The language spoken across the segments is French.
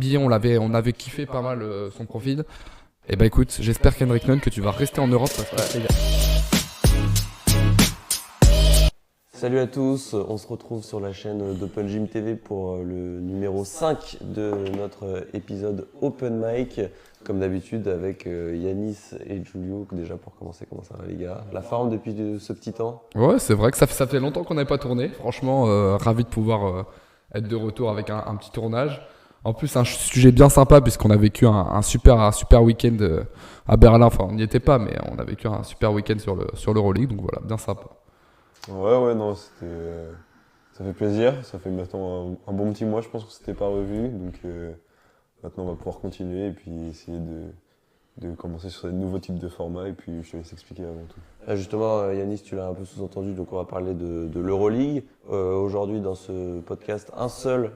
Guillon, on avait kiffé pas mal son profil. Et bah écoute, j'espère Kendrick Nunn que tu vas rester en Europe parce que Salut à tous, on se retrouve sur la chaîne d'Open Gym TV pour le numéro 5 de notre épisode Open Mic. Comme d'habitude avec Yanis et Julio, déjà pour commencer, comment ça va les gars? La forme depuis ce petit temps? Ouais, c'est vrai que ça fait longtemps qu'on n'avait pas tourné. Franchement, ravi de pouvoir être de retour avec un petit tournage. En plus, un sujet bien sympa puisqu'on a vécu un super week-end à Berlin. Enfin, on n'y était pas, mais on a vécu un super week-end sur l'Euroleague. Donc voilà, bien sympa. Ouais, non, ça fait plaisir. Ça fait maintenant un bon petit mois, je pense qu'on s'était pas revu. Donc maintenant, on va pouvoir continuer et puis essayer de commencer sur des nouveaux types de formats. Et puis, je te laisse expliquer avant tout. Justement, Yanis, tu l'as un peu sous-entendu, donc on va parler de l'Euroleague. Aujourd'hui, dans ce podcast, un seul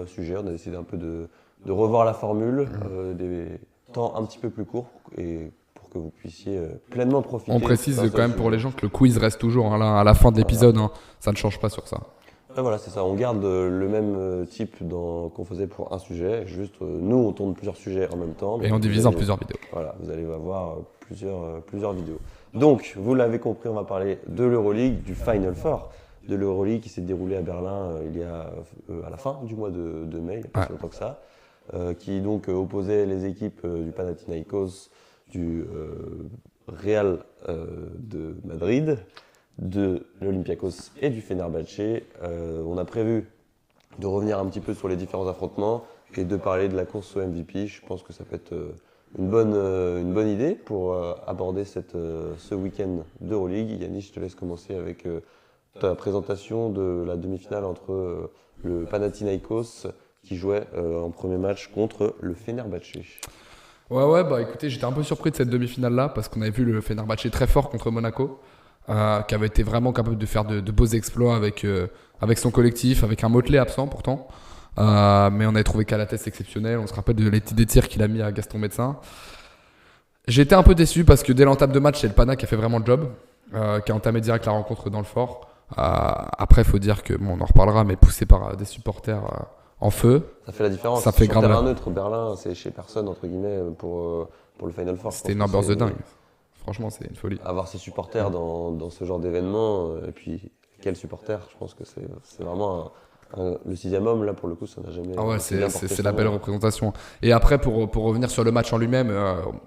sujet. On a décidé un peu de revoir la formule, des temps un petit peu plus courts et pour que vous puissiez pleinement profiter. On précise d'un quand seul même pour sujet. les gens que le quiz reste toujours hein, à la fin de l'épisode. Hein, ça ne change pas sur ça. Voilà, c'est ça. On garde le même type qu'on faisait pour un sujet. Juste, nous, on tourne plusieurs sujets en même temps. Et Donc on divise vous en allez- plusieurs vidéos. Voilà, vous allez avoir plusieurs vidéos. Donc, vous l'avez compris, on va parler de l'Euroleague, du Final Four de l'Euroleague qui s'est déroulé à Berlin il y a à la fin du mois de mai, il n'y a pas Ouais. si longtemps que ça, qui donc opposait les équipes du Panathinaikos, du Real de Madrid, de l'Olympiakos et du Fenerbahçe. On a prévu de revenir un petit peu sur les différents affrontements et de parler de la course au MVP. Je pense que ça peut être une bonne idée pour aborder ce week-end d'Euroleague. Yannis, je te laisse commencer avec ta présentation de la demi-finale entre le Panathinaikos qui jouait en premier match contre le Fenerbahçe. Ouais, bah écoutez, j'étais un peu surpris de cette demi-finale-là parce qu'on avait vu le Fenerbahçe très fort contre Monaco, qui avait été vraiment capable de faire de beaux exploits avec son collectif, avec un Motley absent pourtant. Mais on avait trouvé Calates exceptionnel. On se rappelle des tirs qu'il a mis à Gaston Médecin. J'ai été un peu déçu parce que dès l'entame de match, c'est le Pana qui a fait vraiment le job, qui a entamé direct la rencontre dans le fort. Après, il faut dire que, bon, on en reparlera, mais poussé par des supporters en feu. Ça fait la différence. Ça fait Sur grave terrain mal. neutre, Berlin, c'est chez personne, entre guillemets, pour le Final Four. Je C'était une pense que ambiance de c'est- dingue. Franchement, c'est une folie. Avoir ses supporters dans ce genre d'événement, et puis quels supporters, je pense que c'est vraiment le sixième homme, là, pour le coup, ça n'a jamais Ah ouais, aussi bien c'est porté c'est son la belle nom. représentation. Et après, pour revenir sur le match en lui-même,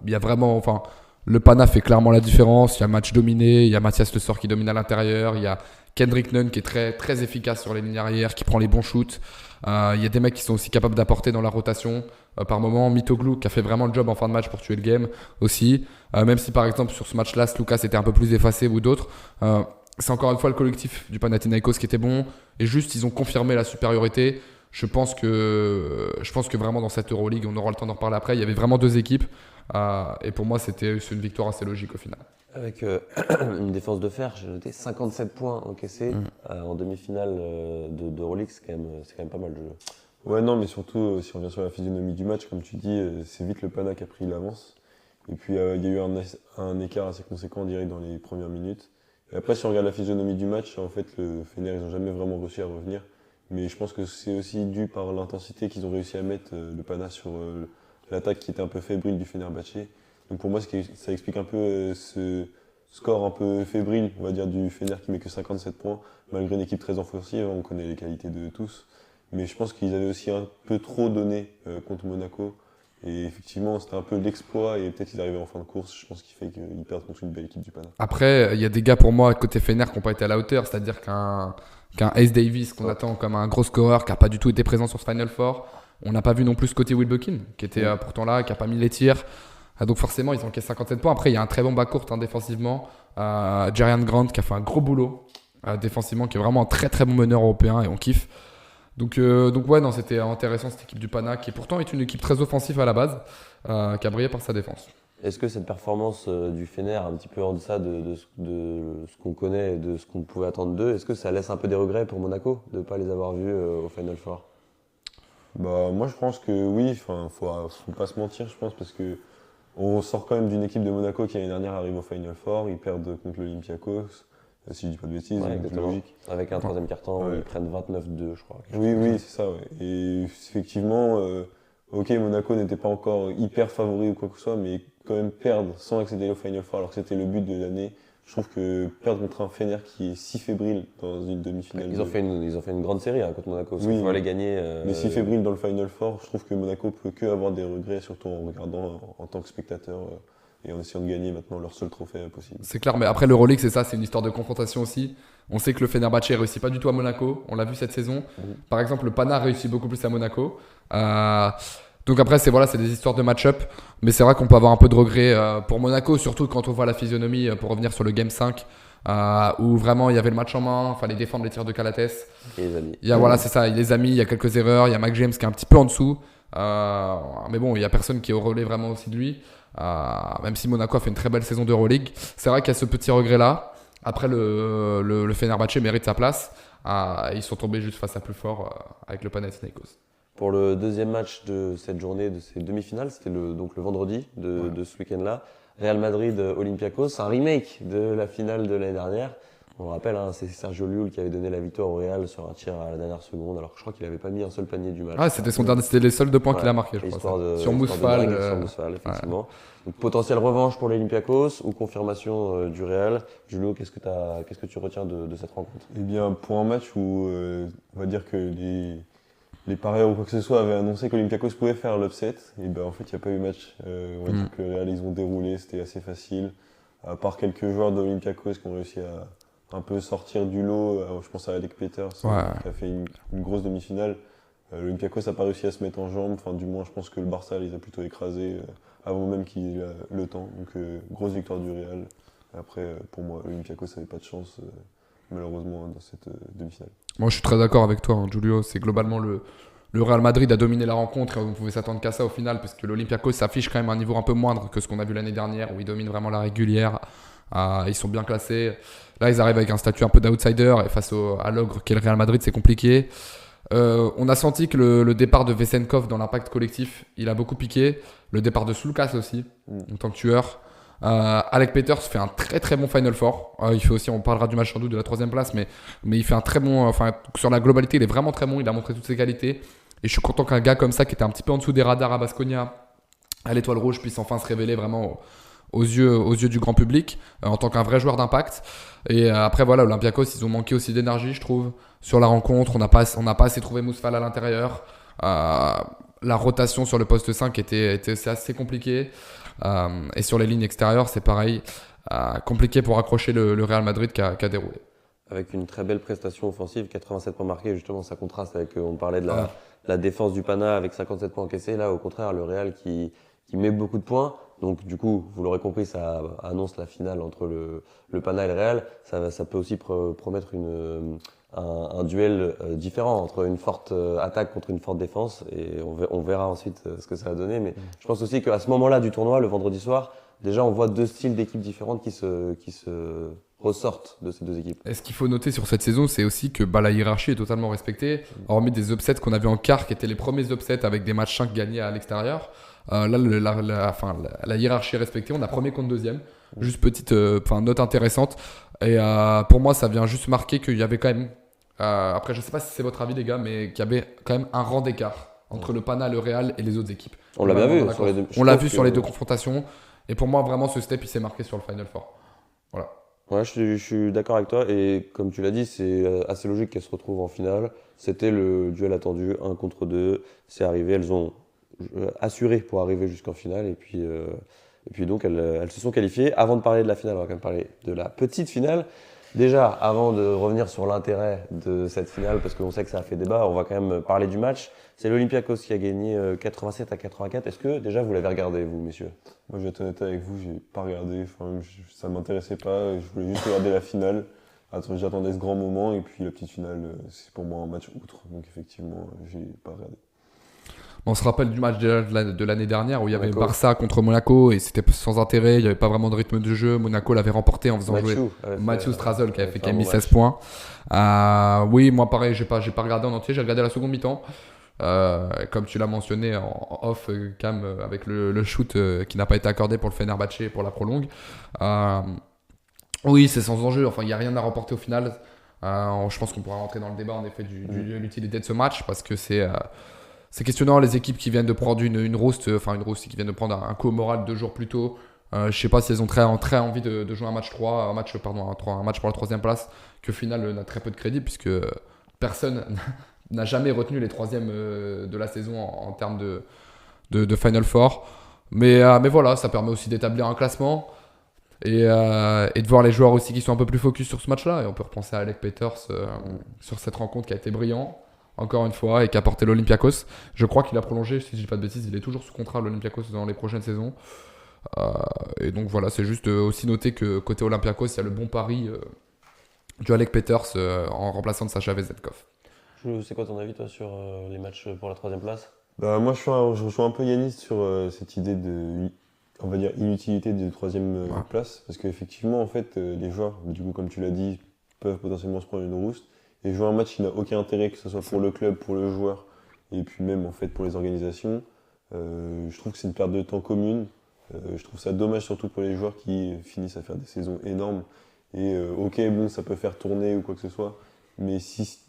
il y a vraiment, enfin, le Pana fait clairement la différence. Il y a un match dominé, il y a Mathias Le Sort qui domine à l'intérieur, il y a Kendrick Nunn qui est très efficace sur les lignes arrière, qui prend les bons shoots. Il y a des mecs qui sont aussi capables d'apporter dans la rotation. Par moment, Mitoglou qui a fait vraiment le job en fin de match pour tuer le game aussi. Même si par exemple sur ce match-là, Lucas était un peu plus effacé ou d'autres. C'est encore une fois le collectif du Panathinaikos qui était bon. Et juste, ils ont confirmé la supériorité. Je pense que vraiment dans cette Euroleague, on aura le temps d'en reparler après. Il y avait vraiment deux équipes. Et pour moi, c'est une victoire assez logique au final. Avec une défense de fer, j'ai noté 57 points encaissés en demi-finale d'Euroleague, c'est quand même pas mal de jeu. Ouais, non, mais surtout, si on revient sur la physionomie du match, comme tu dis, c'est vite le Pana qui a pris l'avance. Et puis, il y a eu un écart assez conséquent direct dans les premières minutes. Et après, si on regarde la physionomie du match, en fait, le Fener, ils n'ont jamais vraiment réussi à revenir. Mais je pense que c'est aussi dû par l'intensité qu'ils ont réussi à mettre le Pana sur l'attaque qui était un peu fébrile du Fenerbahçe. Donc pour moi, ça explique un peu ce score un peu fébrile, on va dire, du Fener qui met que 57 points, malgré une équipe très offensive. On connaît les qualités de tous. Mais je pense qu'ils avaient aussi un peu trop donné contre Monaco. Et effectivement, c'était un peu l'exploit et peut-être qu'ils arrivaient en fin de course. Je pense qu'il fait qu'ils perdent contre une belle équipe du Pana. Après, il y a des gars pour moi côté Fener qui n'ont pas été à la hauteur. C'est-à-dire qu'un Ace Davis qu'on attend comme un gros scoreur qui n'a pas du tout été présent sur ce Final Four. On n'a pas vu non plus Scottie Wilbekin qui était pourtant là, qui n'a pas mis les tirs. Donc forcément, ils encaissent 57 points. Après, il y a un très bon backcourt défensivement. Jerian Grant qui a fait un gros boulot défensivement, qui est vraiment un très bon meneur européen et on kiffe. Donc ouais, non, c'était intéressant cette équipe du Pana qui pourtant est une équipe très offensive à la base, qui a brillé par sa défense. Est-ce que cette performance du Fener, un petit peu en deçà de ce qu'on connaît et de ce qu'on pouvait attendre d'eux, est-ce que ça laisse un peu des regrets pour Monaco de ne pas les avoir vus au Final Four? Bah, moi, je pense que oui, faut pas se mentir, je pense, parce que on sort quand même d'une équipe de Monaco qui l'année dernière arrive au Final Four, ils perdent contre l'Olympiakos, si je dis pas de bêtises, Ouais, donc exactement. logique. Avec un troisième carton où Ouais. ils prennent 29-2, je crois. Oui, c'est ça, ouais. Et effectivement, ok, Monaco n'était pas encore hyper favori ou quoi que ce soit, mais quand même perdre sans accéder au Final Four alors que c'était le but de l'année. Je trouve que perdre contre un Fener qui est si fébrile dans une demi-finale. Ils ont fait une grande série contre Monaco. Oui, Il faut aller gagner. Mais si fébrile dans le Final Four, je trouve que Monaco peut que avoir des regrets, surtout en regardant en tant que spectateur et en essayant de gagner maintenant leur seul trophée possible. C'est clair, mais après l'Euroleague, c'est ça, c'est une histoire de confrontation aussi. On sait que le Fenerbahçe réussit pas du tout à Monaco, on l'a vu cette saison. Par exemple, le Pana réussit beaucoup plus à Monaco. Donc après, c'est des histoires de match-up, mais c'est vrai qu'on peut avoir un peu de regret pour Monaco, surtout quand on voit la physionomie, pour revenir sur le Game 5, où vraiment il y avait le match en main, fallait défendre les tirs de Calates. Et les amis. C'est ça, les amis, il y a quelques erreurs, il y a Mac James qui est un petit peu en dessous, mais bon, il y a personne qui est au relais vraiment aussi de lui. Même si Monaco a fait une très belle saison d'Euroleague, c'est vrai qu'il y a ce petit regret-là. Après, le Fenerbahçe mérite sa place. Ils sont tombés juste face à plus fort avec le Panathinaikos. Pour le deuxième match de cette journée, de ces demi-finales, c'était le vendredi de ce week-end-là. Real Madrid-Olympiakos, un remake de la finale de l'année dernière. On le rappelle, c'est Sergio Llull qui avait donné la victoire au Real sur un tir à la dernière seconde, alors que je crois qu'il n'avait pas mis un seul panier du match. C'était les seuls 2 points qu'il a marqués, je crois. Sur Mousfal. Effectivement. Donc, potentielle revanche pour l'Olympiakos ou confirmation du Real. Julio, qu'est-ce que tu retiens de cette rencontre? Eh bien, pour un match où on va dire que les parieurs ou quoi que ce soit avaient annoncé que l'Olympiakos pouvait faire l'upset, et ben en fait il n'y a pas eu match. On va dire que le Real ils ont déroulé, c'était assez facile. À part quelques joueurs de l'Olympiakos qui ont réussi à un peu sortir du lot, je pense à Alec Peters qui a fait une grosse demi-finale. L'Olympiakos n'a pas réussi à se mettre en jambes, enfin du moins je pense que le Barça les a plutôt écrasés avant même qu'il ait le temps. Donc grosse victoire du Real. Après pour moi l'Olympiakos n'avait pas de chance malheureusement dans cette demi-finale. Moi je suis très d'accord avec toi, Julio, c'est globalement le Real Madrid a dominé la rencontre et on pouvait s'attendre qu'à ça au final, parce que l'Olympiakos s'affiche quand même à un niveau un peu moindre que ce qu'on a vu l'année dernière où ils dominent vraiment la régulière. Ils sont bien classés. Là, ils arrivent avec un statut un peu d'outsider et face à l'ogre qu'est le Real Madrid, c'est compliqué. On a senti que le départ de Vesenkov dans l'impact collectif, il a beaucoup piqué. Le départ de Sulkas aussi, en tant que tueur. Alec Peters fait un très très bon Final Four. Il fait aussi, on parlera du match sans doute de la 3e place, mais il fait un très bon. Sur la globalité, il est vraiment très bon. Il a montré toutes ses qualités. Et je suis content qu'un gars comme ça, qui était un petit peu en dessous des radars à Baskonia, à l'Étoile Rouge, puisse enfin se révéler vraiment aux yeux du grand public en tant qu'un vrai joueur d'impact. Et après, Olympiakos, ils ont manqué aussi d'énergie, je trouve, sur la rencontre. On n'a pas assez trouvé Mousfal à l'intérieur. La rotation sur le poste 5 était assez compliquée. Et sur les lignes extérieures, c'est pareil. Compliqué pour accrocher le Real Madrid qui a déroulé. Avec une très belle prestation offensive, 87 points marqués, justement, ça contraste avec, on parlait de la défense du Pana avec 57 points encaissés. Là, au contraire, le Real qui met beaucoup de points. Donc, du coup, vous l'aurez compris, ça annonce la finale entre le Pana et le Real. Ça peut aussi promettre un duel différent entre une forte attaque contre une forte défense. Et on verra ensuite ce que ça va donner. Mais je pense aussi qu'à ce moment-là du tournoi, le vendredi soir, déjà, on voit 2 styles d'équipes différentes qui se ressortent de ces 2 équipes. Et ce qu'il faut noter sur cette saison, c'est aussi que la hiérarchie est totalement respectée. Hormis des upsets qu'on a vu en quart, qui étaient les premiers upsets avec des matchs 5 gagnés à l'extérieur. Là, la hiérarchie est respectée. On a premier contre deuxième. Juste petite note intéressante. Et pour moi, ça vient juste marquer qu'il y avait quand même... après, je ne sais pas si c'est votre avis, les gars, mais qu'il y avait quand même un rang d'écart entre le Pana, le Real et les autres équipes. On l'a bien vu sur les deux. On l'a vu sur les 2 confrontations. Et pour moi, vraiment, ce step, il s'est marqué sur le Final Four. Voilà. Ouais, je suis d'accord avec toi. Et comme tu l'as dit, c'est assez logique qu'elles se retrouvent en finale. C'était le duel attendu, 1 contre 2. C'est arrivé, elles ont assuré pour arriver jusqu'en finale. Et puis donc, elles se sont qualifiées. Avant de parler de la finale, on va quand même parler de la petite finale. Déjà, avant de revenir sur l'intérêt de cette finale, parce qu'on sait que ça a fait débat, on va quand même parler du match. C'est l'Olympiakos qui a gagné 87-84. Est-ce que déjà vous l'avez regardé, vous, messieurs? Moi, je vais être honnête avec vous, j'ai pas regardé. Ça m'intéressait pas. Je voulais juste regarder la finale. J'attendais ce grand moment et puis la petite finale, c'est pour moi un match outre. Donc effectivement, j'ai pas regardé. On se rappelle du match de l'année dernière où il y avait Barça contre Monaco et c'était sans intérêt, il n'y avait pas vraiment de rythme de jeu. Monaco l'avait remporté en faisant jouer Mathieu Strasel qui avait mis 16 points. Oui, moi pareil, j'ai pas regardé en entier, j'ai regardé la seconde mi-temps. Comme tu l'as mentionné en off Cam avec le shoot qui n'a pas été accordé pour le Fenerbahçe et pour la prolongue. Oui, c'est sans enjeu, enfin il n'y a rien à remporter au final. Je pense qu'on pourra rentrer dans le débat en effet de l'utilité de ce match parce que c'est questionnant les équipes qui viennent de prendre une roast, qui viennent de prendre un coup au moral 2 jours plus tôt. Je sais pas si elles ont très envie de jouer un match pour la troisième place, qui au final n'a très peu de crédit puisque personne n'a jamais retenu les troisièmes de la saison en termes de Final Four. Mais voilà, ça permet aussi d'établir un classement et de voir les joueurs aussi qui sont un peu plus focus sur ce match-là. Et on peut repenser à Alec Peters sur cette rencontre qui a été brillant, encore une fois, et qui a porté l'Olympiakos. Je crois qu'il a prolongé, si je dis pas de bêtises, il est toujours sous contrat l'Olympiakos dans les prochaines saisons. Et donc voilà, c'est juste aussi noter que côté Olympiakos, il y a le bon pari du Alec Peters en remplaçant de Sacha Vezenkov. C'est quoi ton avis, toi, sur les matchs pour la troisième place? Bah, moi, je rejoins un peu Yanis sur cette idée de, on va dire, inutilité de troisième place. Parce qu'effectivement, en fait, les joueurs, du coup, comme tu l'as dit, peuvent potentiellement se prendre une rouste. Et jouer un match qui n'a aucun intérêt, que ce soit pour le club, pour le joueur, et puis même, en fait, pour les organisations, je trouve que c'est une perte de temps commune. Je trouve ça dommage, surtout pour les joueurs qui finissent à faire des saisons énormes. Et ok, bon, ça peut faire tourner ou quoi que ce soit. Mais si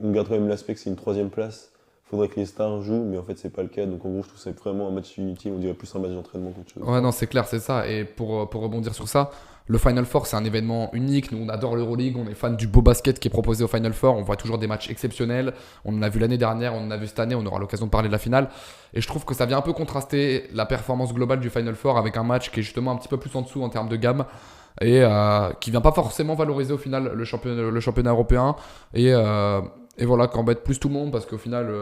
on garde quand même l'aspect que c'est une troisième place, faudrait que les stars jouent, mais en fait c'est pas le cas. Donc en gros je trouve que c'est vraiment un match inutile, on dirait plus un match d'entraînement qu'autre chose. Ouais, non, c'est clair, c'est ça. Et pour rebondir sur ça, le Final Four c'est un événement unique. Nous on adore l'Euroleague, on est fan du beau basket qui est proposé au Final Four. On voit toujours des matchs exceptionnels. On en a vu l'année dernière, on en a vu cette année, on aura l'occasion de parler de la finale. Et je trouve que ça vient un peu contraster la performance globale du Final Four avec un match qui est justement un petit peu plus en dessous en termes de gamme. Et qui vient pas forcément valoriser au final le championnat européen. Et voilà, qui embête plus tout le monde parce qu'au final,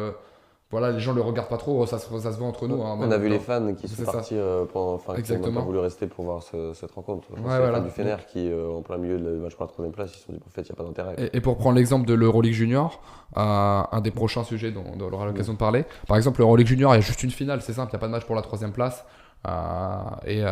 voilà, les gens le regardent pas trop, ça se voit entre nous. Hein, on a vu les fans qui sont partis qui n'ont pas voulu rester pour voir cette rencontre. Ouais, c'est voilà. les fans du Fener qui, en plein milieu du match pour la troisième place, ils se sont dit en fait, il n'y a pas d'intérêt. Et pour prendre l'exemple de l'Euroleague Junior, un des prochains sujets dont on aura l'occasion de parler, par exemple, l'Euroleague Junior, il y a juste une finale, c'est simple, il n'y a pas de match pour la troisième place. Et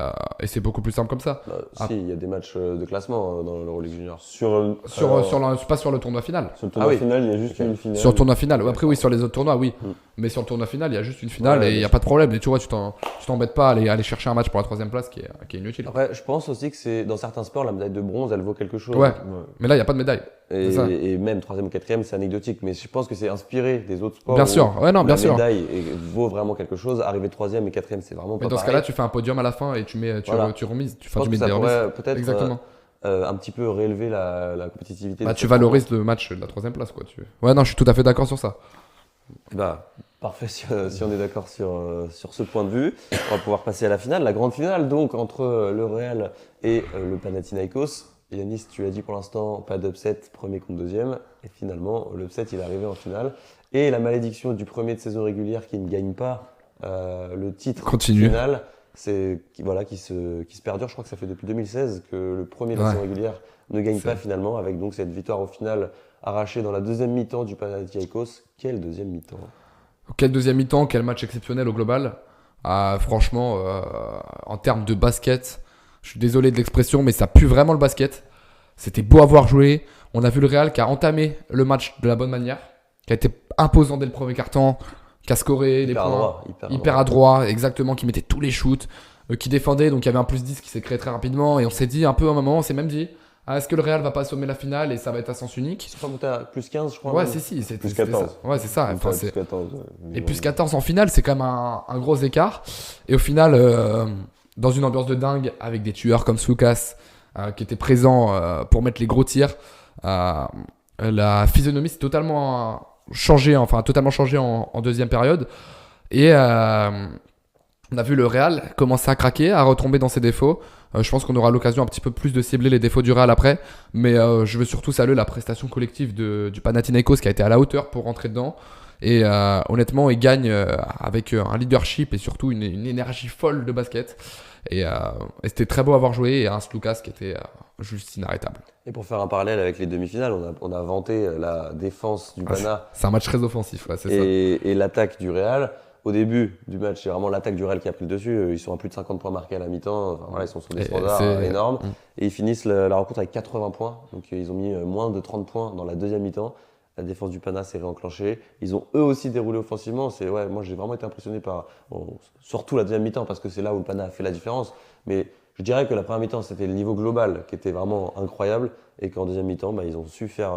c'est beaucoup plus simple comme ça. Si, il y a des matchs de classement dans l'Euroleague Junior. Pas sur le tournoi final. Sur le tournoi final, il y a juste une finale. Sur le tournoi final. Après, oui, sur les autres tournois, oui. Mais sur le tournoi final, il y a juste une finale et il n'y a pas de problème. Et tu vois, tu t'embêtes pas à aller chercher un match pour la troisième place qui est inutile. Après, je pense aussi que c'est dans certains sports, la médaille de bronze, elle vaut quelque chose. Ouais. Mais là, il n'y a pas de médaille. Et même troisième ou quatrième, c'est anecdotique. Mais je pense que c'est inspiré des autres sports. Bien sûr. Ouais, non, bien sûr. La médaille vaut vraiment quelque chose. Arriver troisième et quatrième, c'est vraiment pas Mais dans ce cas-là, tu fais un podium à la fin et tu remises. Je pense que ça pourrait peut-être exactement. Un petit peu réélever la compétitivité. Tu valorises le match de la troisième place, quoi. Ouais, non, je suis tout à fait d'accord sur ça. Parfait, si on est d'accord sur ce point de vue. On va pouvoir passer à la finale, la grande finale donc entre le Real et le Panathinaikos. Yanis, tu l'as dit pour l'instant, pas d'upset, premier contre deuxième. Et finalement, l'upset, il est arrivé en finale. Et la malédiction du premier de saison régulière qui ne gagne pas le titre final, qui se perdure. Je crois que ça fait depuis 2016 que le premier de la saison régulière ne gagne pas finalement, avec donc cette victoire au final arrachée dans la deuxième mi-temps du Panathinaikos. Quelle deuxième mi-temps! Quel deuxième mi-temps, quel match exceptionnel au global. Franchement, en termes de basket, je suis désolé de l'expression, mais ça pue vraiment le basket. C'était beau à voir jouer. On a vu le Real qui a entamé le match de la bonne manière, qui a été imposant dès le premier quart-temps, qui a scoré des points, hyper adroit, exactement, qui mettait tous les shoots, qui défendait. Donc il y avait un plus 10 qui s'est créé très rapidement. Et on s'est dit un peu à un moment, on s'est même dit, est-ce que le Real va pas assommer la finale et ça va être à sens unique? Ils sont pas montés à plus 15, je crois. Ouais, c'est plus 14. Ouais, c'est ça. Enfin, plus 14. Et plus 14 en finale, c'est quand même un gros écart. Et au final, dans une ambiance de dingue, avec des tueurs comme Soukas, qui étaient présents pour mettre les gros tirs, la physionomie s'est totalement changée en deuxième période. Et on a vu le Real commencer à craquer, à retomber dans ses défauts. Je pense qu'on aura l'occasion un petit peu plus de cibler les défauts du Real après. Mais je veux surtout saluer la prestation collective du Panathinaikos qui a été à la hauteur pour rentrer dedans. Et honnêtement, il gagne avec un leadership et surtout une énergie folle de basket. Et c'était très beau à voir jouer. Et un Slukas qui était juste inarrêtable. Et pour faire un parallèle avec les demi-finales, on a vanté la défense du Pana. C'est un match très offensif, c'est ça. Et l'attaque du Real. Au début du match, c'est vraiment l'attaque du Real qui a pris le dessus. Ils sont à plus de 50 points marqués à la mi-temps. Enfin, voilà, ils sont sur des standards énormes. Et ils finissent la rencontre avec 80 points. Donc ils ont mis moins de 30 points dans la deuxième mi-temps. La défense du Pana s'est réenclenchée. Ils ont eux aussi déroulé offensivement. Moi, j'ai vraiment été impressionné par surtout la deuxième mi-temps parce que c'est là où le Pana a fait la différence. Mais je dirais que la première mi-temps, c'était le niveau global qui était vraiment incroyable et qu'en deuxième mi-temps, ils ont su faire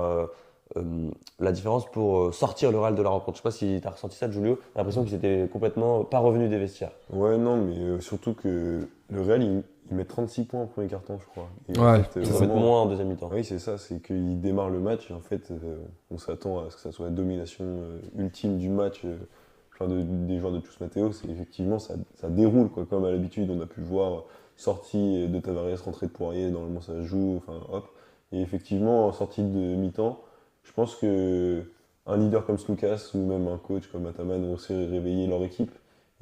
la différence pour sortir le Real de la rencontre. Je sais pas si tu as ressenti ça, Julio. J'ai l'impression qu'ils étaient complètement pas revenus des vestiaires. Ouais, non, mais surtout que le Real, il met 36 points au premier quart-temps, je crois. Et Ouais, Ils en mettent moins en deuxième mi-temps. Oui, c'est ça, c'est qu'il démarre le match et en fait, on s'attend à ce que ça soit la domination ultime du match des joueurs de Chus Mateo. C'est effectivement, ça déroule, quoi, comme à l'habitude. On a pu le voir, sortie de Tavares, rentrée de Poirier, normalement ça se joue, enfin hop. Et effectivement, en sortie de mi-temps, je pense que un leader comme Slukas ou même un coach comme Ataman ont aussi réveillé leur équipe.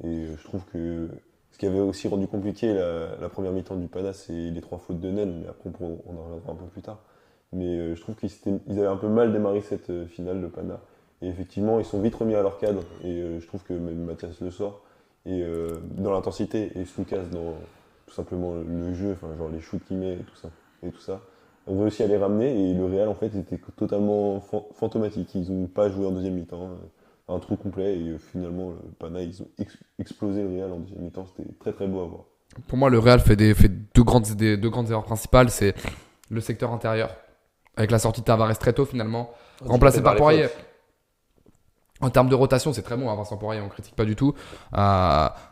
Et je trouve que ce qui avait aussi rendu compliqué la première mi-temps du Pana, c'est les 3 fautes de Nen, mais après on en reviendra un peu plus tard. Mais je trouve qu'ils avaient un peu mal démarré cette finale, le Pana. Et effectivement, ils sont vite remis à leur cadre. Et je trouve que même Mathias le sort. Et dans l'intensité, et Slukas dans tout simplement le jeu, enfin genre les shoots qu'il met et tout ça. On réussit à les ramener et le Real en fait était totalement fantomatique. Ils n'ont pas joué en deuxième mi-temps, un trou complet et finalement le Pana ils ont explosé le Real en deuxième mi-temps. C'était très très beau à voir. Pour moi, le Real fait deux grandes erreurs principales. C'est le secteur intérieur, avec la sortie de Tavares très tôt finalement, remplacé par Poirier. En termes de rotation, c'est très bon, hein, Vincent Poirier, on ne critique pas du tout.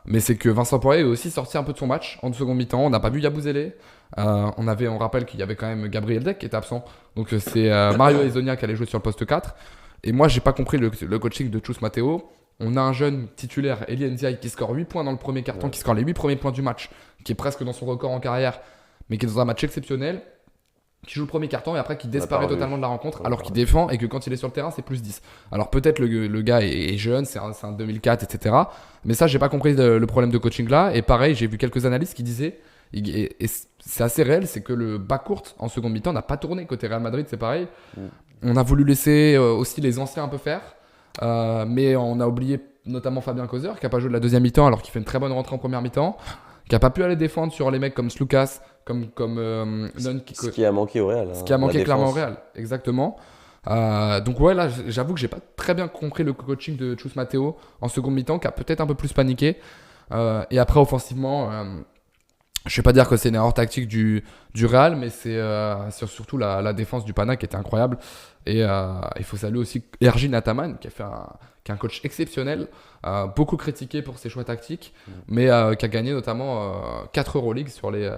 Mais c'est que Vincent Poirier est aussi sorti un peu de son match en seconde mi-temps. On n'a pas vu Yabusele. On rappelle qu'il y avait quand même Gabriel Deck qui était absent. Donc c'est Mario Hezonja qui allait jouer sur le poste 4. Et moi, j'ai pas compris le coaching de Chus Mateo. On a un jeune titulaire, Elie Ndiaye, qui score 8 points dans le premier quart-temps, qui score les 8 premiers points du match, qui est presque dans son record en carrière, mais qui est dans un match exceptionnel, qui joue le premier carton et après qui disparaît totalement de la rencontre alors qu'il défend et que quand il est sur le terrain c'est plus 10. Alors peut-être le gars est jeune, c'est un 2004 etc. Mais ça j'ai pas compris le problème de coaching là. Et pareil j'ai vu quelques analystes qui disaient et c'est assez réel, c'est que le bas court en seconde mi-temps n'a pas tourné côté Real Madrid, c'est pareil. On a voulu laisser aussi les anciens un peu faire, mais on a oublié notamment Fabien Causer qui a pas joué de la deuxième mi-temps alors qu'il fait une très bonne rentrée en première mi-temps, qui a pas pu aller défendre sur les mecs comme Slukas, comme Nunn, ce qui a manqué au Real. Ce qui a manqué clairement au Real, exactement. Donc ouais, là j'avoue que j'ai pas très bien compris le coaching de Chus Mateo en seconde mi-temps, qui a peut-être un peu plus paniqué. Et après offensivement, je vais pas dire que c'est une erreur tactique du Real, mais c'est surtout la défense du Pana qui était incroyable. Et il faut saluer aussi Ergin Ataman qui est un coach exceptionnel, beaucoup critiqué pour ses choix tactiques, mais qui a gagné notamment 4 Euroleague sur les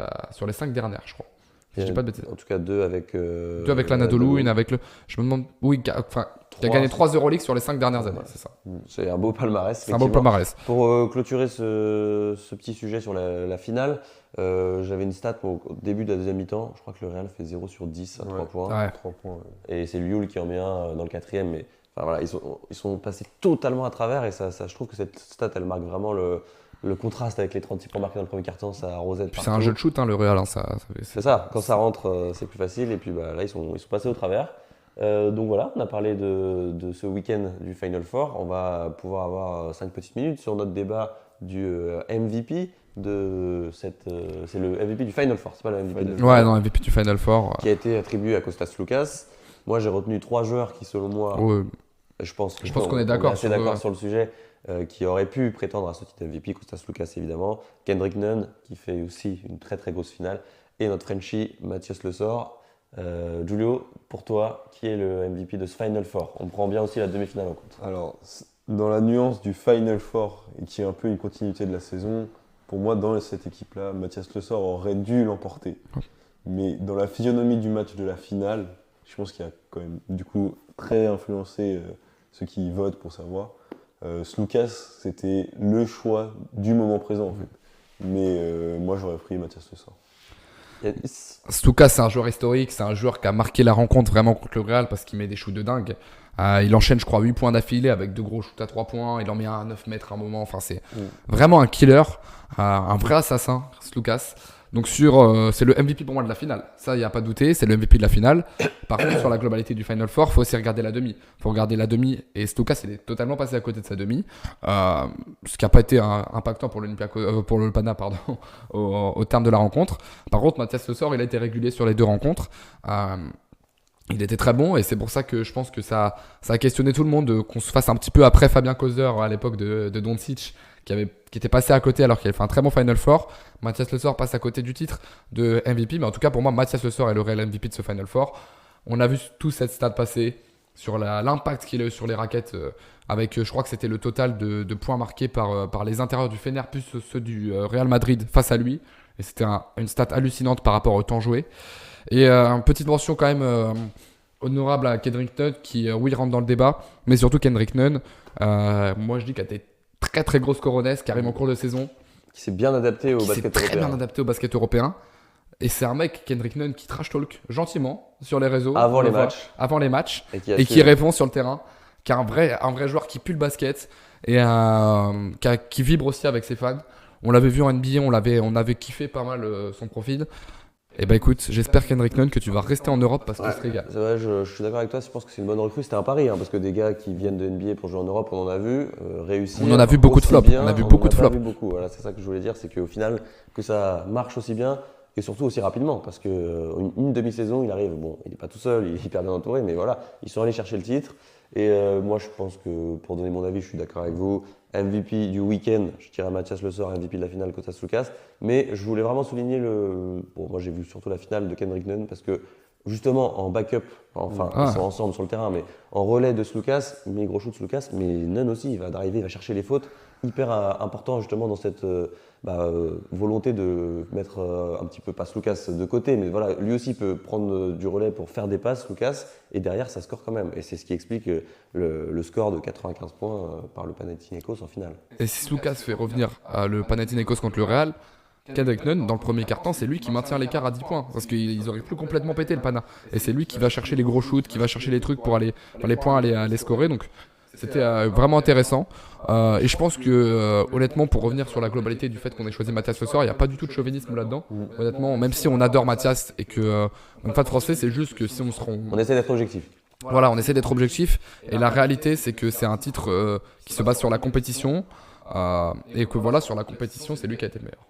5 dernières, je crois. Si je dis pas de bêtises. En tout cas, 2 avec... 2 avec l'Anadolu, une avec le... Je me demande... Oui, qui a gagné 3 Euroleague sur les 5 dernières années, c'est ça. C'est un beau palmarès. C'est un beau palmarès. Pour clôturer ce petit sujet sur la finale, j'avais une stat au début de la deuxième mi-temps. Je crois que le Real fait 0 sur 10 à 3 points. Ouais. 3 points. Et c'est Lyoul qui en met un dans le quatrième. Mais enfin, voilà, ils sont passés totalement à travers. Et ça, je trouve que cette stat, elle marque vraiment le contraste avec les 36 points marqués dans le premier quart-temps. Ça rosette partout. C'est un jeu de shoot, hein, le Real. C'est ça. Quand ça rentre, c'est plus facile. Et puis là, ils sont passés au travers. Donc voilà, on a parlé de ce week-end du Final Four. On va pouvoir avoir 5 petites minutes sur notre débat du MVP de cette. C'est le MVP du Final Four, c'est pas le MVP de Ouais, non, MVP du Final Four. Qui a été attribué à Kostas Slukas. Moi, j'ai retenu 3 joueurs qui, selon moi, je pense qu'on est d'accord. Assez d'accord sur le sujet, qui auraient pu prétendre à ce titre MVP. Kostas Slukas, évidemment. Kendrick Nunn, qui fait aussi une très très grosse finale. Et notre Frenchie, Mathias Le Sort. Julio, pour toi, qui est le MVP de ce Final Four? On prend bien aussi la demi-finale en compte. Alors, dans la nuance du Final Four, et qui est un peu une continuité de la saison, pour moi, dans cette équipe-là, Mathias Le Sort aurait dû l'emporter. Mais dans la physionomie du match de la finale, je pense qu'il y a quand même, du coup, très influencé ceux qui votent pour savoir. Slukas, c'était le choix du moment présent, en fait. Mais moi, j'aurais pris Mathias Le Sort. Slukas, c'est un joueur historique, c'est un joueur qui a marqué la rencontre vraiment contre le Real parce qu'il met des shoots de dingue. Il enchaîne, je crois, 8 points d'affilée avec 2 gros shoots à 3 points. Il en met un à 9 mètres à un moment. Enfin, c'est vraiment un killer, un vrai assassin, Slukas. Donc c'est le MVP pour moi de la finale. Ça, il n'y a pas de douter, c'est le MVP de la finale. Par contre, sur la globalité du Final Four, il faut aussi regarder la demi. Il faut regarder la demi. Et Slukas, il est totalement passé à côté de sa demi. Ce qui n'a pas été impactant pour le Pana au terme de la rencontre. Par contre, Mathias Le Sort, il a été régulier sur les 2 rencontres. Il était très bon et c'est pour ça que je pense que ça a questionné tout le monde qu'on se fasse un petit peu après Fabien Causer à l'époque de Doncic qui était passé à côté alors qu'il avait fait un très bon Final Four. Mathias Le Sort passe à côté du titre de MVP, mais en tout cas pour moi Mathias Le Sort est le réel MVP de ce Final Four. On a vu tout cette stade passer, sur l'impact qu'il a eu sur les raquettes, avec je crois que c'était le total de points marqués par les intérieurs du Fener plus ceux du Real Madrid face à lui. Et c'était une stat hallucinante par rapport au temps joué. Et une petite mention quand même honorable à Kendrick Nunn qui, oui, rentre dans le débat, mais surtout Kendrick Nunn, moi je dis qu'il a des très très grosses coronesses qui arrivent en cours de saison, Qui s'est bien adapté au qui s'est basket très bien européen. adapté au basket européen. Et c'est un mec, Kendrick Nunn, qui trash talk gentiment sur les réseaux. Avant on les le voit, matchs. avant les matchs. Et Et qui répond sur le terrain. Qui est un vrai joueur qui pue le basket. Et qui vibre aussi avec ses fans. On l'avait vu en NBA, on avait kiffé pas mal son profil. Et bah écoute, j'espère Kendrick Nunn que tu vas rester en Europe parce qu'il se régale. C'est vrai, je suis d'accord avec toi, je pense que c'est une bonne recrue. C'était un pari, parce que des gars qui viennent de NBA pour jouer en Europe, on en a vu réussir. On en a vu beaucoup de aussi flops, bien, on a vu en beaucoup de pas flops. vu beaucoup. Voilà, c'est ça que je voulais dire, c'est qu'au final, que ça marche aussi bien et surtout aussi rapidement. Parce qu'une demi-saison, il arrive, bon, il n'est pas tout seul, il est hyper bien entouré, mais voilà, ils sont allés chercher le titre. Et moi, je pense que, pour donner mon avis, je suis d'accord avec vous. MVP du week-end, je dirais Mathias Le Sort, MVP de la finale Kostas Sloukas. Mais je voulais vraiment souligner Bon, moi j'ai vu surtout la finale de Kendrick Nunn parce que justement en backup, enfin ils sont ensemble sur le terrain, mais en relais de Sloukas, mais gros shoot de Sloukas, mais Nunn aussi, il va chercher les fautes. Hyper important justement dans cette volonté de mettre un petit peu, pas Sloukas de côté, mais voilà, lui aussi peut prendre du relais pour faire des passes, Sloukas, et derrière ça score quand même. Et c'est ce qui explique le score de 95 points par le Panathinaikos en finale. Et si Sloukas fait revenir le Panathinaikos contre le Real, Kendrick Nunn, dans le premier quart-temps, c'est lui qui maintient l'écart à 10 points. Parce qu'ils auraient plus complètement pété le Pana. Et c'est lui qui va chercher les gros shoots, qui va chercher les trucs pour aller, les points, aller scorer. Donc c'était vraiment intéressant. Et je pense que, honnêtement, pour revenir sur la globalité du fait qu'on ait choisi Mathias Le Sort, il n'y a pas du tout de chauvinisme là-dedans. Honnêtement, même si on adore Mathias et qu'on n'est pas de français, c'est juste que si on se rend. On essaie d'être objectif. Voilà, on essaie d'être objectif. Et la réalité, c'est que c'est un titre qui se base sur la compétition. Et que voilà, sur la compétition, c'est lui qui a été le meilleur.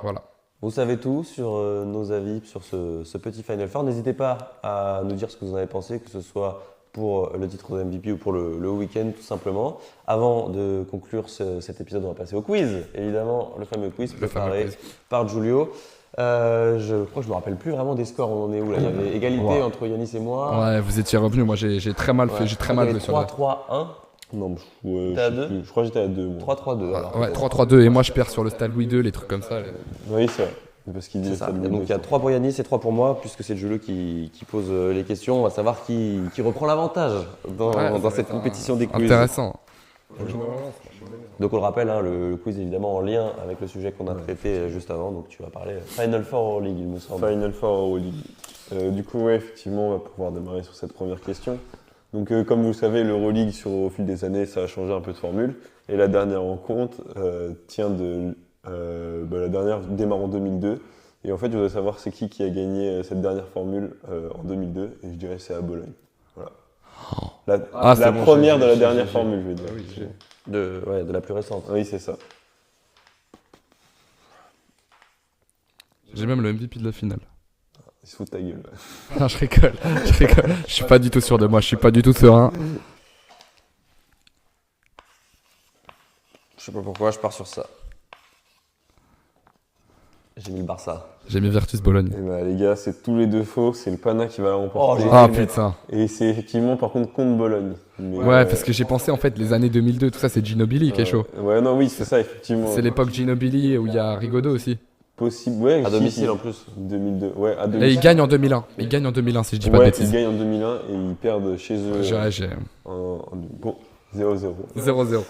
Voilà. Vous savez tout sur nos avis sur ce petit Final Four. N'hésitez pas à nous dire ce que vous en avez pensé, que ce soit pour le titre de MVP ou pour le week-end tout simplement. Avant de conclure cet épisode, on va passer au quiz. Évidemment, le fameux quiz préparé par Giulio. Je crois que je me rappelle plus vraiment des scores, on en est où là? Il y avait égalité entre Yanis et moi. Ouais, vous étiez revenus, moi j'ai très mal fait, j'ai très mal joué sur 3-3-1. Non, T'es à deux je crois que j'étais à 2. 3-3-2 alors. Ouais, 3-3-2 et moi je perds sur le Stade Louis II, les trucs comme ça. Oui, c'est vrai. Parce qu'il dit C'est ça. ça. Et donc il y a 3 pour Yanis et 3 pour moi, puisque c'est Giulio qui pose les questions. On va savoir qui reprend l'avantage dans cette compétition des quiz. Intéressant. Donc on le rappelle, le quiz est évidemment en lien avec le sujet qu'on a traité juste avant. Donc tu vas parler Final Four Euroleague, il me semble. Final Four Euroleague. Du coup, ouais, effectivement, on va pouvoir démarrer sur cette première question. Donc, comme vous le savez, l'Euroleague, au fil des années, ça a changé un peu de formule. Et la dernière rencontre tient de. La dernière démarre en 2002. Et en fait, je voudrais savoir c'est qui a gagné cette dernière formule en 2002. Et je dirais c'est à Bologne. Voilà. La première de la dernière formule, je veux dire. De la plus récente. Oui, c'est ça. J'ai même le MVP de la finale. Il se fout de ta gueule. Non, je rigole. Je suis pas du tout sûr de moi, je suis pas du tout serein. Je sais pas pourquoi, je pars sur ça. J'ai mis le Barça. J'ai mis Virtus Bologne. Et bah, les gars, c'est tous les deux faux. C'est le Pana qui va la remporter. Ah putain. Et c'est effectivement, par contre, contre Bologne. Mais, Ouais, parce que j'ai pensé en fait les années 2002, tout ça c'est Ginobili qui est chaud. Ouais, non, oui, c'est ça, effectivement. C'est l'époque Ginobili où il y a Rigaudot aussi. Possible, ouais. À domicile en plus. 2002, ouais, à Et domicile. ils gagnent en 2001. Ils gagnent en 2001 si je dis pas de Ouais, ils bêtises. gagnent en 2001 et ils perdent chez eux. Bon, 0-0. 0-0.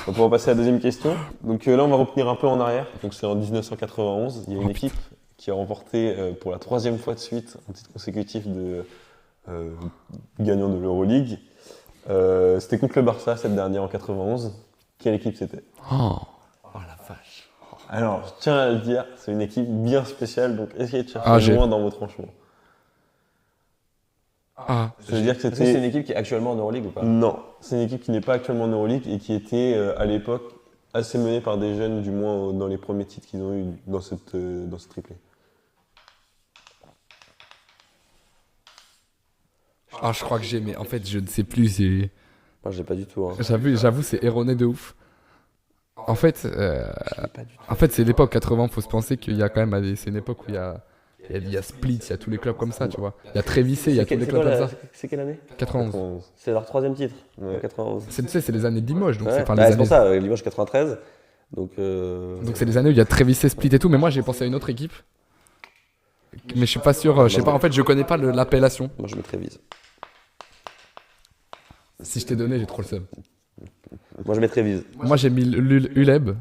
Donc on va passer à la deuxième question. Donc là, on va revenir un peu en arrière. Donc c'est en 1991. Il y a une équipe qui a remporté pour la 3e fois de suite un titre consécutif de gagnant de l'Euroleague. C'était contre le Barça, cette dernière en 91. Quelle équipe c'était? Oh. La vache. Alors, je tiens à le dire, c'est une équipe bien spéciale, donc essayez de chercher loin dans vos tranchements. Je veux dire que Est-ce que c'est une équipe qui est actuellement en Euroleague ou pas? Non, c'est une équipe qui n'est pas actuellement en Euroleague et qui était à l'époque assez menée par des jeunes, du moins dans les premiers titres qu'ils ont eu dans ce triplé. Ah, je crois que j'ai, mais en fait je ne sais plus. Moi, j'ai pas du tout. J'avoue, c'est erroné de ouf. En fait, c'est l'époque 80, faut se penser qu'il y a quand même, c'est une époque où il y a Il y a Split, il y a tous les clubs comme ça, tu vois. Il y a Trévissé, il y a tous les clubs comme ça. C'est quelle année 91. C'est leur 3e titre, Ouais. 91. Tu sais, c'est les années de Limoges, donc Ouais. c'est enfin, Bah, les c'est pour années. ça, Limoges 93. Donc, Donc c'est les années où il y a Trévissé, Split et tout, mais moi j'ai pensé à une autre équipe. Mais je suis pas sûr, je sais pas, en fait je connais pas l'appellation. moi je mettrais Vise. Si je t'ai donné, j'ai trop le seum. Moi je mettrais Vise. Moi j'ai mis l'ULEB,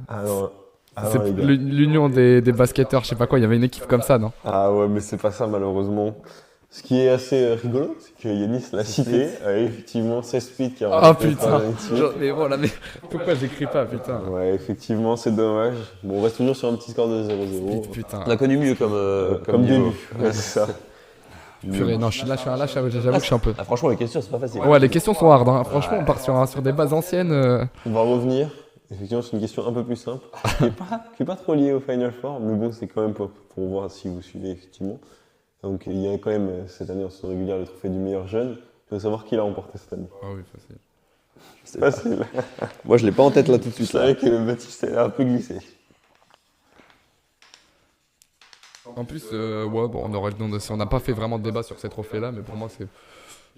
c'est les gars. l'union des basketteurs, je sais pas quoi, il y avait une équipe comme ça, non? Ah ouais, mais c'est pas ça malheureusement. Ce qui est assez rigolo, c'est que Yanis l'a cité, effectivement, c'est Speed qui a Oh remporté putain, par l'amitié. mais voilà, mais pourquoi j'écris pas, putain? Ouais, effectivement, c'est dommage. Bon, on reste toujours sur un petit score de 0-0. Putain, On a connu mieux comme début. niveau. Ouais, c'est ça. purée, non, je suis là, j'avoue que je suis un peu. Ah, franchement, les questions, c'est pas facile. Ouais, les questions sont hard, hein. Franchement, on part sur des bases anciennes. On va revenir. Effectivement, c'est une question un peu plus simple, qui est pas trop liée au Final Four, mais bon, c'est quand même pour voir si vous suivez effectivement. Donc, il y a quand même cette année en saison régulière le trophée du meilleur jeune. Je veux savoir qui l'a remporté cette année. Ah oui, facile. C'est pas- Facile. Moi, je l'ai pas en tête là tout de Je suite. Là. savais que Baptiste est un peu glissé. En plus, ouais, bon, on aurait le nom de ça. On n'a pas fait vraiment de débat sur ces trophées-là, mais pour moi, c'est.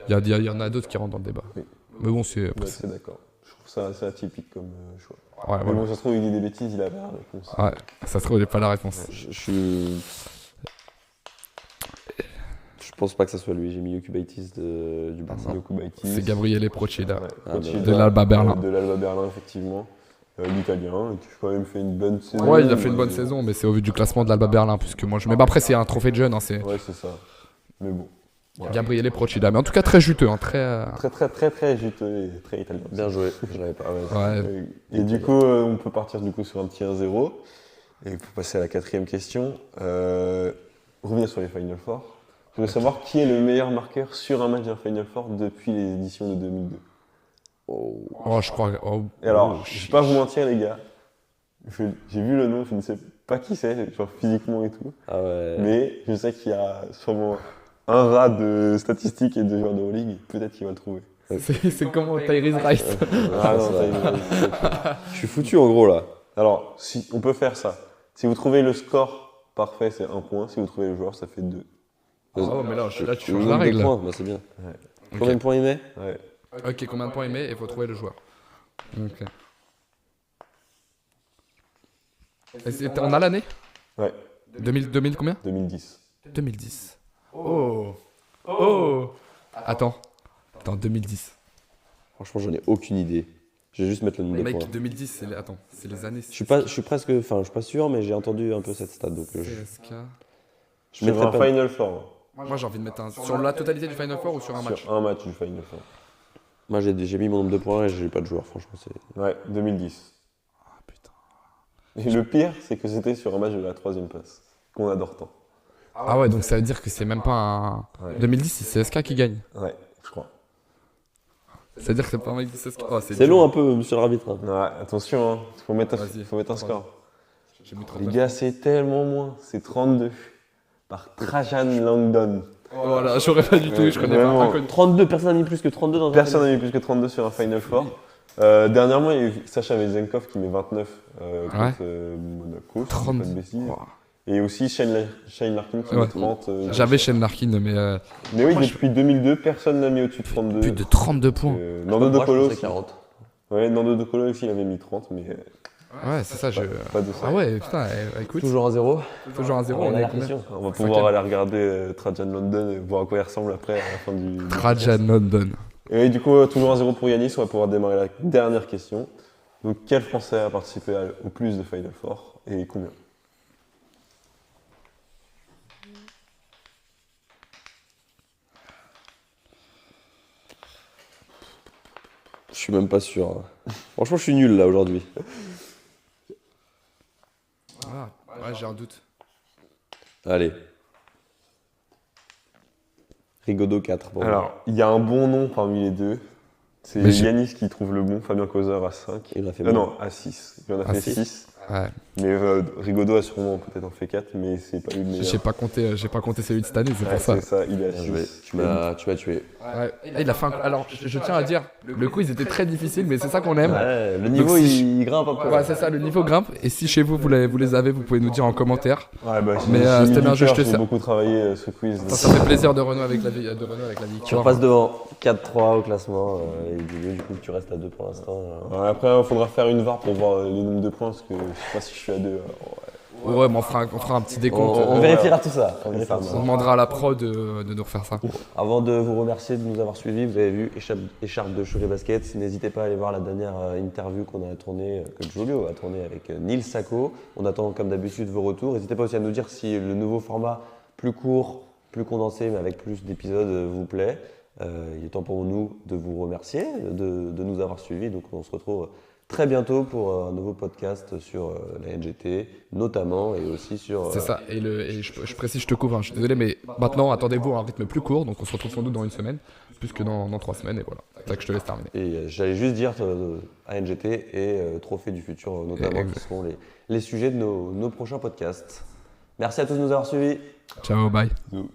Il y en a d'autres qui rentrent dans le débat. Oui. Mais bon, c'est. Ouais, c'est d'accord. Je trouve ça assez atypique comme choix. Ouais, Mais voilà. bon, ça se trouve, il dit des bêtises, il a pas la réponse. Ouais, ça se trouve, j'ai pas la réponse. Je suis. Je pense pas que ça soit lui. J'ai mis Yokubaitis du Barça. Yokubaitis. C'est Gabriele Procida. Ah, Procida, de l'Alba Berlin. De l'Alba Berlin, effectivement. L'Italien, qui a quand même fait une bonne saison. Ouais, il a fait une bonne saison, mais c'est au vu du classement de l'Alba Berlin, puisque moi je. Mais bah, après, c'est un trophée de jeune, hein, c'est Ouais, c'est ça. Mais bon. Voilà. Gabriele Procida. Mais en tout cas, très juteux, hein, très. Très juteux et très italien. Bien joué. Je l'avais pas. Ouais. Ouais. Et du coup, on peut partir du coup sur un petit 1-0. Et pour passer à la 4e question, revenir sur les Final Four. Je voudrais savoir qui est le meilleur marqueur sur un match d'un Final Four depuis les éditions de 2002. Oh. Oh, je crois. Oh, Et alors, oh, je vais pas vous mentir, les gars. J'ai vu le nom, je ne sais pas qui c'est, genre physiquement et tout. Ah ouais. Mais je sais qu'il y a sûrement un rat de statistiques et de joueurs de Euroleague. Peut-être qu'il va le trouver. c'est comment Tyrese Rice. Ah non, Je suis foutu en gros là. Alors, si, on peut faire ça. Si vous trouvez le score parfait, c'est 1 point. Si vous trouvez le joueur, ça fait 2. Oh, mais là tu Le changes nombre la de règle. points, bah, c'est bien. Ok. Combien de points il met Ouais. Ok, combien de points il met et il faut trouver le joueur. Ok. Et on a l'année Ouais, 2000 combien 2010. 2010. Oh. Oh. Attends, 2010. Franchement, j'en ai aucune idée. Je vais juste mettre le nombre de Mec, points. 2010, c'est attends, c'est les années. Je suis presque, enfin, je suis pas sûr, mais j'ai entendu un peu cette stat, donc CSK. je Sur mettrais un pas. Final Four. Moi, j'ai envie de mettre un sur la totalité du Final Four ou sur un match. Sur un match du Final Four. Moi, j'ai mis mon nombre de points et j'ai pas de joueur, franchement. Ouais, 2010. Ah putain. Et le pire, c'est que c'était sur un match de la 3e place, qu'on adore tant. Ah ouais, donc ça veut dire que c'est même pas un. Ouais. 2010, c'est CSK qui gagne. Ouais, je crois. Ça veut dire que c'est pas un mec de CSK. Oh, C'est dur. long un peu, monsieur l'arbitre. hein. Ouais, attention, hein. Faut mettre Vas-y. un score. J'ai mis Les 39. gars, c'est tellement moins. C'est 32. Par Trajan Langdon. Voilà, j'aurais pas du tout, je connais Vraiment. pas. Inconnu. 32, personne n'a mis plus que 32 dans un Personne n'a mis plus que 32 sur un Final Four. Dernièrement, il y a eu Sacha Vezenkov qui met 29 contre Monaco. si je dis 30. pas de bêtises. Wow. Et aussi Shane Larkin qui Ouais. met 30. J'avais Shane Larkin, mais Mais oui, Moi, depuis 2002, personne n'a mis au-dessus de 32. plus de 32 points. Nando De Moi, je Colo pensais aussi. 40. Ouais, Nando De Colo aussi, il avait mis 30, mais Ouais, c'est ça, je. pas de ça. Ah ouais, putain, écoute, Toujours à 0. toujours un 0. On On a est la combien pression. On va pouvoir aller regarder Trajan London et voir à quoi il ressemble après à la fin du. Trajan London. Et du coup, toujours un 0 pour Yanis, on va pouvoir démarrer la dernière question. Donc, quel Français a participé au plus de Final Four et combien? Je suis même pas sûr. Franchement, je suis nul là aujourd'hui. Ah, ouais, j'ai un doute. Allez. Rigaudot 4. Bon. Alors, il y a un bon nom parmi les deux. C'est Mais j'ai- Yanis qui trouve le bon, Fabien Causeur à 5. Il en a fait Non, moins. non, à 6. Il en a À fait six. 6. Ouais. Mais Rigaudot a sûrement peut-être en fait 4, mais c'est pas lui le meilleur. J'ai pas compté celui de cette année, c'est Ouais, pour ça. c'est ça, il est à Bien joué. 6. Tu m'as tué. Ouais. Et il a fait alors, je tiens à dire, le quiz était très difficile, mais c'est ça qu'on aime. Ouais, le niveau, Donc, si il grimpe un peu. Ouais, c'est ça, le niveau grimpe. Et si chez vous, vous les avez, vous pouvez nous dire en commentaire. Ouais, bah, Mais, j'ai c'était mis un du jeu, cœur, je te j'ai sers. beaucoup travaillé ce quiz. Ça fait plaisir de Renault avec la Tu victoire. repasses devant 4-3 au classement. Et du coup, tu restes à 2 pour l'instant. Ouais, après, il faudra faire une VAR pour voir le nombre de points, parce que je sais pas si je suis à 2. Ouais, mais on fera un petit décompte. On vérifiera tout ça. On Ouais, vérifiera ça tout On ça. demandera à la pro de nous refaire ça. Avant de vous remercier de nous avoir suivis, vous avez vu écharpe de Cholet Basket. N'hésitez pas à aller voir la dernière interview qu'on a tournée, que Julio a tournée avec Neil Sacco. On attend comme d'habitude vos retours. N'hésitez pas aussi à nous dire si le nouveau format plus court, plus condensé, mais avec plus d'épisodes vous plaît. Il est temps pour nous de vous remercier, de nous avoir suivis. Donc on se retrouve très bientôt pour un nouveau podcast sur la NGT, notamment, et aussi sur... C'est ça. Et je précise, je te couvre, hein, je suis désolé, mais maintenant, attendez-vous à un rythme plus court. Donc on se retrouve sans doute dans une semaine, plus que dans 3 semaines. Et voilà. C'est ça que je te laisse terminer. Et j'allais juste dire ANGT et Trophée du futur, notamment, qui seront les sujets de nos prochains podcasts. Merci à tous de nous avoir suivis. Ciao, bye. Nous.